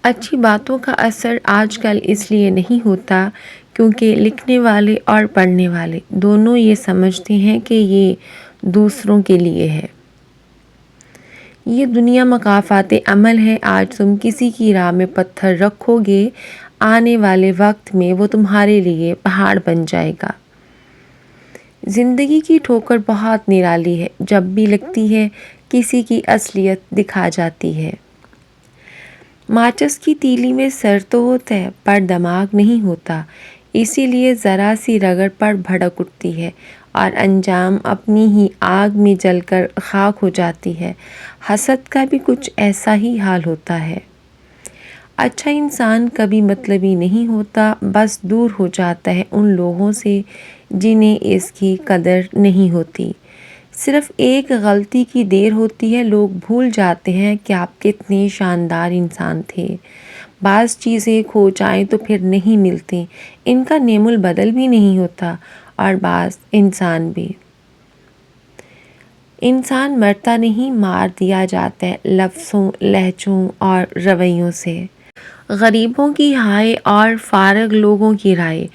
اچھی باتوں کا اثر آج کل اس لیے نہیں ہوتا کیونکہ لکھنے والے اور پڑھنے والے دونوں یہ سمجھتے ہیں کہ یہ دوسروں کے لیے ہے۔ یہ دنیا مکافات عمل ہے۔ آج تم کسی کی راہ میں پتھر رکھو گے، آنے والے وقت میں وہ تمہارے لیے پہاڑ بن جائے گا۔ زندگی کی ٹھوکر بہت نرالی ہے، جب بھی لگتی ہے کسی کی اصلیت دکھا جاتی ہے۔ ماچس کی تیلی میں سر تو ہوتا ہے پر دماغ نہیں ہوتا، اسی لیے ذرا سی رگڑ پر بھڑک اٹھتی ہے اور انجام اپنی ہی آگ میں جل کر خاک ہو جاتی ہے۔ حسد کا بھی کچھ ایسا ہی حال ہوتا ہے۔ اچھا انسان کبھی مطلبی نہیں ہوتا، بس دور ہو جاتا ہے ان لوگوں سے جنہیں اس کی قدر نہیں ہوتی۔ صرف ایک غلطی کی دیر ہوتی ہے، لوگ بھول جاتے ہیں کہ آپ کتنے شاندار انسان تھے۔ بعض چیزیں کھو جائیں تو پھر نہیں ملتی، ان کا نعم البدل بھی نہیں ہوتا، اور بعض انسان بھی۔ انسان مرتا نہیں، مار دیا جاتا ہے لفظوں، لہجوں اور رویوں سے۔ غریبوں کی ہائے اور فارغ لوگوں کی رائے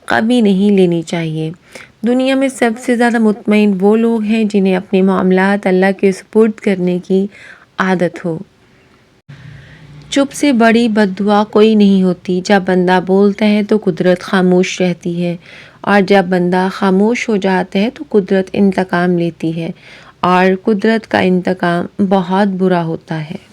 کبھی نہیں لینی چاہیے۔ دنیا میں سب سے زیادہ مطمئن وہ لوگ ہیں جنہیں اپنے معاملات اللہ کے سپرد کرنے کی عادت ہو۔ چپ سے بڑی بد دعا کوئی نہیں ہوتی۔ جب بندہ بولتا ہے تو قدرت خاموش رہتی ہے، اور جب بندہ خاموش ہو جاتا ہے تو قدرت انتقام لیتی ہے، اور قدرت کا انتقام بہت برا ہوتا ہے۔